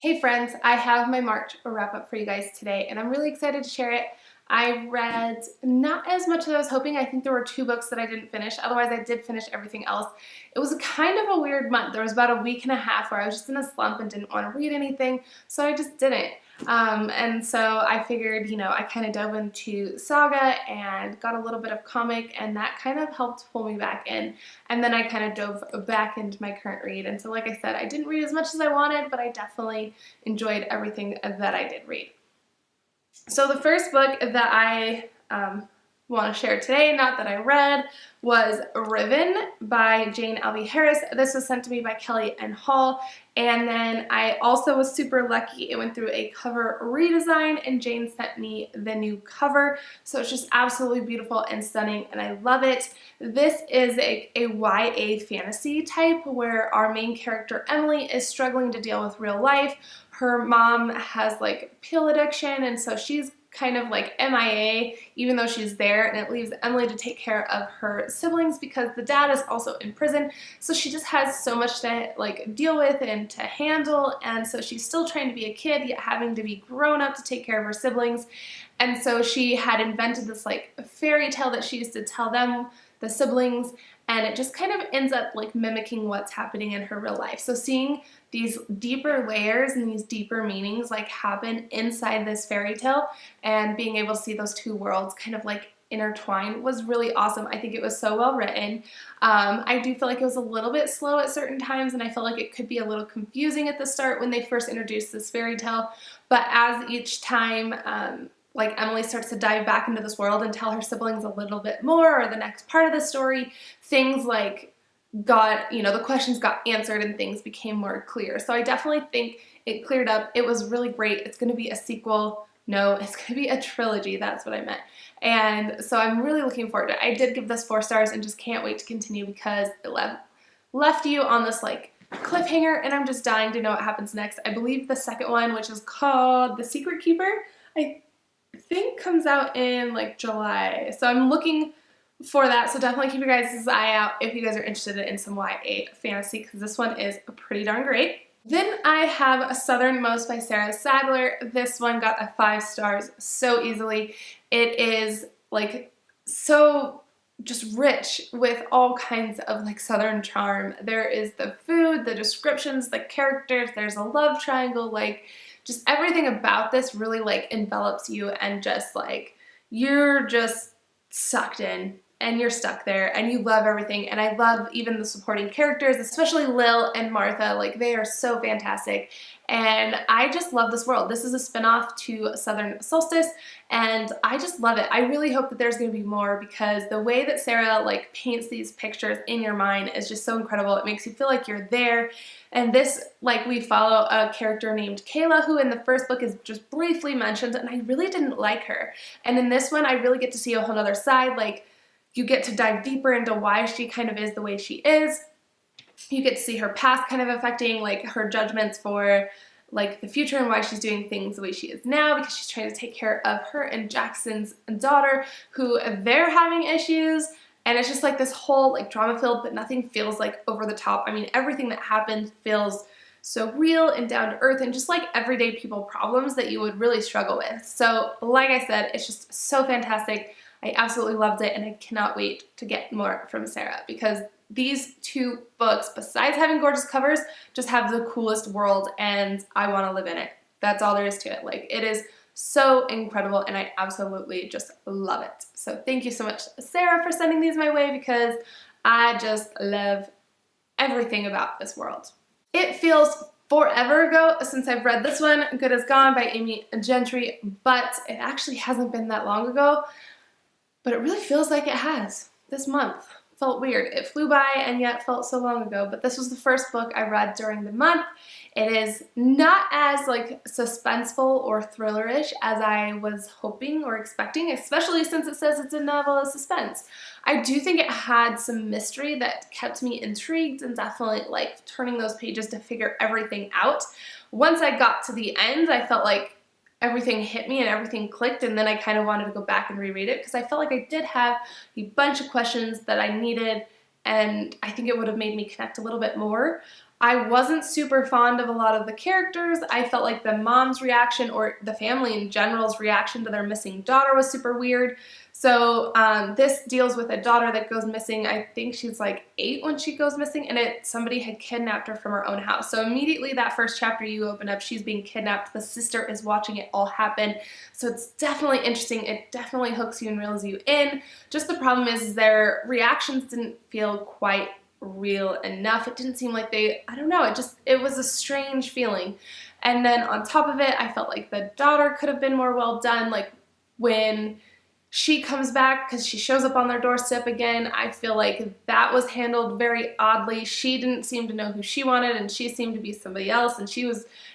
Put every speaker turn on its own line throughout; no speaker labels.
Hey friends, I have my March wrap up for you guys today and I'm really excited to share it. I read not as much as I was hoping. I think there were 2 books that I didn't finish. Otherwise, I did finish everything else. It was kind of a weird month. There was about a week and a half where I was just in a slump and didn't want to read anything, so I just didn't. And so I figured, I kind of dove into Saga and got a little bit of comic, and that kind of helped pull me back in. And then I kind of dove back into my current read. And so like I said, I didn't read as much as I wanted, but I definitely enjoyed everything that I did read. So the first book that I want to share today, not that I read, was Riven by Jane Albee Harris. This was sent to me by Kelly and Hall, and then I also was super lucky. It went through a cover redesign, and Jane sent me the new cover, so it's just absolutely beautiful and stunning, and I love it. This is a YA fantasy type where our main character Emily is struggling to deal with real life. Her mom has like pill addiction, and so she's kind of like MIA even though she's there, and it leaves Emily to take care of her siblings because the dad is also in prison. So she just has so much to like deal with and to handle, and so she's still trying to be a kid yet having to be grown up to take care of her siblings. And so she had invented this like fairy tale that she used to tell them, the siblings, and it just kind of ends up like mimicking what's happening in her real life. So seeing these deeper layers and these deeper meanings like happen inside this fairy tale and being able to see those two worlds kind of like intertwine was really awesome. I think it was so well written. I do feel like it was a little bit slow at certain times, and I feel like it could be a little confusing at the start when they first introduced this fairy tale, but as each time like Emily starts to dive back into this world and tell her siblings a little bit more, or the next part of the story, things like the questions got answered and things became more clear. So I definitely think it cleared up. It was really great. It's going to be a sequel. No, it's going to be a trilogy. That's what I meant. And so I'm really looking forward to it. I did give this 4 stars and just can't wait to continue because it left you on this like cliffhanger, and I'm just dying to know what happens next. I believe the second one, which is called The Secret Keeper, I think comes out in like July. So I'm looking for that, so definitely keep your guys' eye out if you guys are interested in some YA fantasy, because this one is pretty darn great. Then I have Southernmost by Sarah Sadler. This one got a 5 stars so easily. It is like so just rich with all kinds of like Southern charm. There is the food, the descriptions, the characters, there's a love triangle, like just everything about this really like envelops you, and just like you're just sucked in and you're stuck there and you love everything. And I love even the supporting characters, especially Lil and Martha. Like they are so fantastic, and I just love this world. This is a spinoff to Southern Solstice, and I just love it. I really hope that there's going to be more, because the way that Sarah like paints these pictures in your mind is just so incredible. It makes you feel like you're there. And this, like, we follow a character named Kayla, who in the first book is just briefly mentioned, and I really didn't like her. And in this one, I really get to see a whole other side. Like, you get to dive deeper into why she kind of is the way she is. You get to see her past kind of affecting like her judgments for like the future, and why she's doing things the way she is now, because she's trying to take care of her and Jackson's daughter, who they're having issues. And it's just like this whole like drama filled, but nothing feels like over the top. I mean, everything that happens feels so real and down to earth, and just like everyday people problems that you would really struggle with. So like I said, it's just so fantastic. I absolutely loved it, and I cannot wait to get more from Sarah, because these 2 books, besides having gorgeous covers, just have the coolest world, and I want to live in it. That's all there is to it. Like, it is so incredible, and I absolutely just love it. So thank you so much, Sarah, for sending these my way, because I just love everything about this world. It feels forever ago since I've read this one, Good As Gone by Amy Gentry, but it actually hasn't been that long ago. But it really feels like it has. This month felt weird. It flew by and yet felt so long ago. But this was the first book I read during the month. It is not as like suspenseful or thrillerish as I was hoping or expecting, especially since it says it's a novel of suspense. I do think it had some mystery that kept me intrigued, and definitely like turning those pages to figure everything out. Once I got to the end, I felt like everything hit me and everything clicked, and then I kind of wanted to go back and reread it, because I felt like I did have a bunch of questions that I needed, and I think it would have made me connect a little bit more. I wasn't super fond of a lot of the characters. I felt like the mom's reaction, or the family in general's reaction to their missing daughter, was super weird. So this deals with a daughter that goes missing. I think she's like 8 when she goes missing, and somebody had kidnapped her from her own house. So immediately that first chapter you open up, she's being kidnapped. The sister is watching it all happen. So it's definitely interesting. It definitely hooks you and reels you in. Just the problem is their reactions didn't feel quite real enough. It didn't seem like I don't know, it was a strange feeling. And then on top of it, I felt like the daughter could have been more well done. Like when she comes back, because she shows up on their doorstep again, I feel like that was handled very oddly. She didn't seem to know who she wanted, and she seemed to be somebody else, and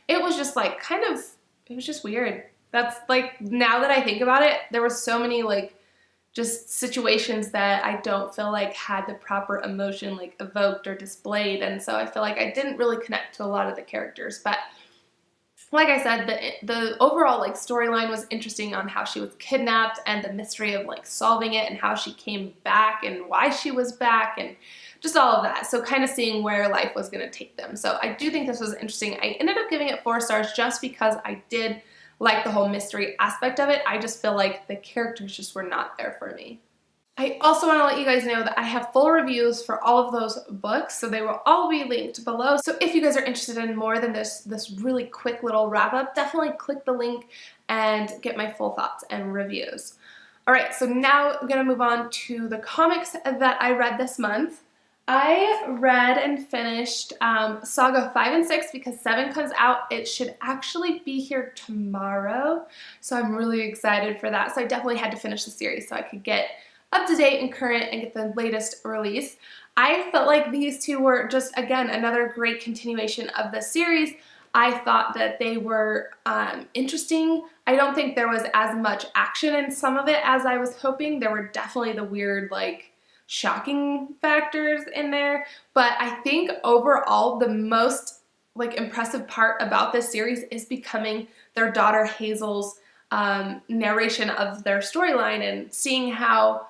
it was just like it was just weird. That's like, now that I think about it, there were so many like just situations that I don't feel like had the proper emotion like evoked or displayed, and so I feel like I didn't really connect to a lot of the characters. But like I said, the overall like storyline was interesting on how she was kidnapped and the mystery of like solving it and how she came back and why she was back and just all of that. So kind of seeing where life was going to take them. So I do think this was interesting. I ended up giving it 4 stars just because I did like the whole mystery aspect of it. I just feel like the characters just were not there for me. I also want to let you guys know that I have full reviews for all of those books, so they will all be linked below. So if you guys are interested in more than this really quick little wrap-up, definitely click the link and get my full thoughts and reviews. Alright, so now I'm going to move on to the comics that I read this month. I read and finished Saga 5 and 6 because 7 comes out. It should actually be here tomorrow, so I'm really excited for that. So I definitely had to finish the series so I could get up to date and current and get the latest release. I felt like these two were just, again, another great continuation of the series. I thought that they were interesting. I don't think there was as much action in some of it as I was hoping. There were definitely the weird, like, shocking factors in there. But I think overall the most, like, impressive part about this series is becoming their daughter Hazel's narration of their storyline and seeing how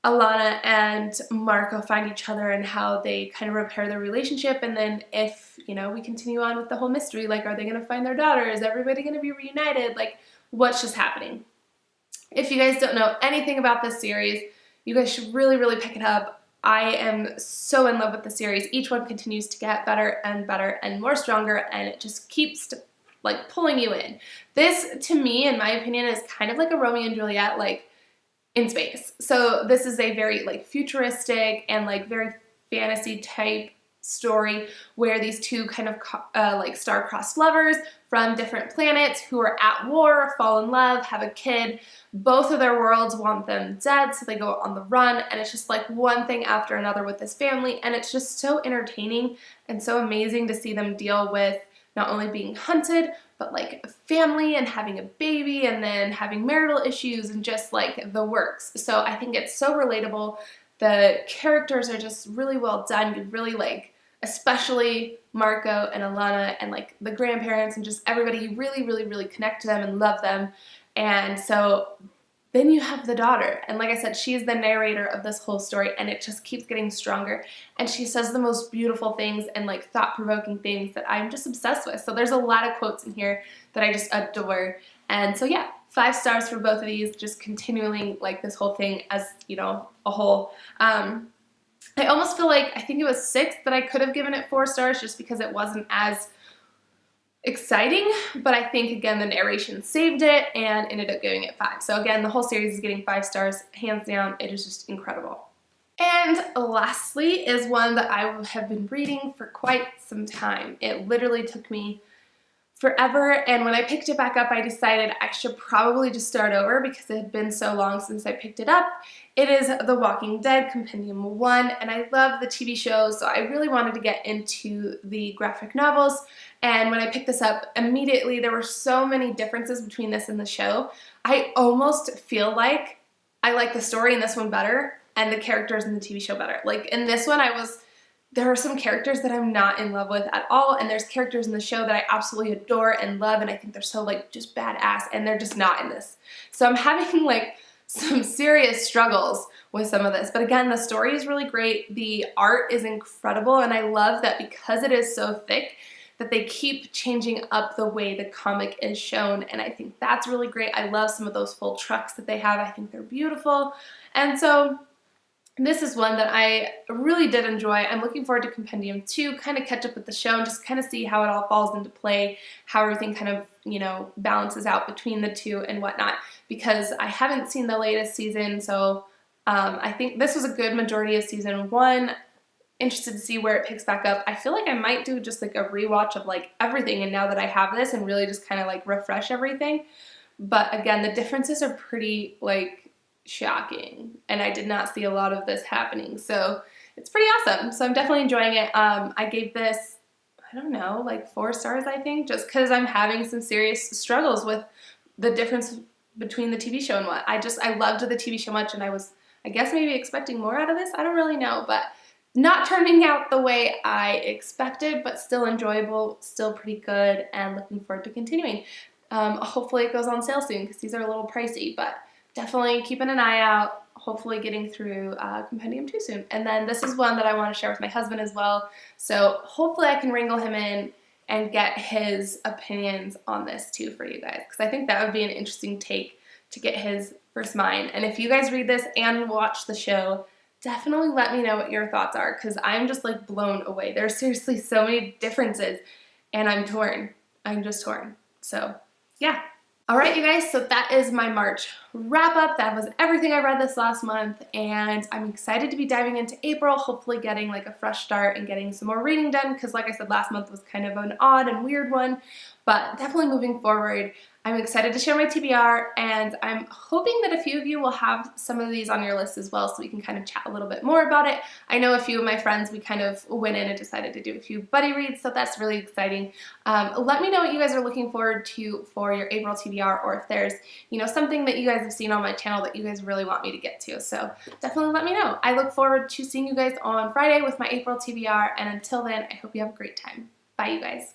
Alana and Marco find each other and how they kind of repair their relationship, and then if, you know, we continue on with the whole mystery, like, are they going to find their daughter? Is everybody going to be reunited? Like, what's just happening? If you guys don't know anything about this series, you guys should really, really pick it up. I am so in love with the series. Each one continues to get better and more stronger, and it just keeps like pulling you in. This, to me, in my opinion, is kind of like a Romeo and Juliet, like, in space. So this is a very like futuristic and like very fantasy type story where these two kind of like star-crossed lovers from different planets who are at war, fall in love, have a kid. Both of their worlds want them dead, so they go on the run, and it's just like one thing after another with this family, and it's just so entertaining and so amazing to see them deal with not only being hunted, but like a family and having a baby and then having marital issues and just like the works. So I think it's so relatable. The characters are just really well done. You really like, especially Marco and Alana and like the grandparents and just everybody, you really, really, really connect to them and love them. And so then you have the daughter, and like I said, she's the narrator of this whole story, and it just keeps getting stronger, and she says the most beautiful things and like thought-provoking things that I'm just obsessed with. So there's a lot of quotes in here that I just adore, and so yeah, 5 stars for both of these, just continuing like this whole thing as, you know, a whole. I almost feel like, I think it was 6 that I could have given it 4 stars just because it wasn't as exciting, but I think again the narration saved it and ended up giving it 5. So again, the whole series is getting 5 stars, hands down. It is just incredible. And lastly is one that I have been reading for quite some time. It literally took me forever, and when I picked it back up, I decided I should probably just start over because it had been so long since I picked it up. It is The Walking Dead Compendium 1, and I love the TV show, so I really wanted to get into the graphic novels, and when I picked this up, immediately there were so many differences between this and the show. I almost feel like I like the story in this one better and the characters in the TV show better. Like in this one, there are some characters that I'm not in love with at all, and there's characters in the show that I absolutely adore and love, and I think they're so like just badass, and they're just not in this. So I'm having like some serious struggles with some of this. But again, the story is really great. The art is incredible, and I love that because it is so thick that they keep changing up the way the comic is shown, and I think that's really great. I love some of those full trucks that they have. I think they're beautiful. And so this is one that I really did enjoy. I'm looking forward to Compendium 2, kind of catch up with the show and just kind of see how it all falls into play, how everything kind of, you know, balances out between the two and whatnot, because I haven't seen the latest season, so I think this was a good majority of season 1. Interested to see where it picks back up. I feel like I might do just like a rewatch of like everything, and now that I have this, and really just kind of like refresh everything. But again, the differences are pretty like shocking, and I did not see a lot of this happening, so it's pretty awesome. So I'm definitely enjoying it. I gave this, I don't know, like 4 stars, I think, just because I'm having some serious struggles with the difference between the TV show and what. I loved the TV show much, and I was, I guess, maybe expecting more out of this. I don't really know, but not turning out the way I expected, but still enjoyable, still pretty good, and looking forward to continuing. Hopefully it goes on sale soon, because these are a little pricey, but definitely keeping an eye out, hopefully getting through Compendium 2 soon. And then this is one that I want to share with my husband as well, so hopefully I can wrangle him in and get his opinions on this too for you guys, because I think that would be an interesting take to get his versus mine. And if you guys read this and watch the show, definitely let me know what your thoughts are, because I'm just like blown away. There's seriously so many differences, and I'm torn. I'm just torn. So yeah. Alright, you guys, so that is my March wrap up. That was everything I read this last month, and I'm excited to be diving into April, hopefully getting like a fresh start and getting some more reading done, because like I said, last month was kind of an odd and weird one, but definitely moving forward. I'm excited to share my TBR, and I'm hoping that a few of you will have some of these on your list as well, so we can kind of chat a little bit more about it. I know a few of my friends, we kind of went in and decided to do a few buddy reads, so that's really exciting. Let me know what you guys are looking forward to for your April TBR, or if there's, you know, something that you guys have seen on my channel that you guys really want me to get to. So definitely let me know. I look forward to seeing you guys on Friday with my April TBR, and until then, I hope you have a great time. Bye, you guys.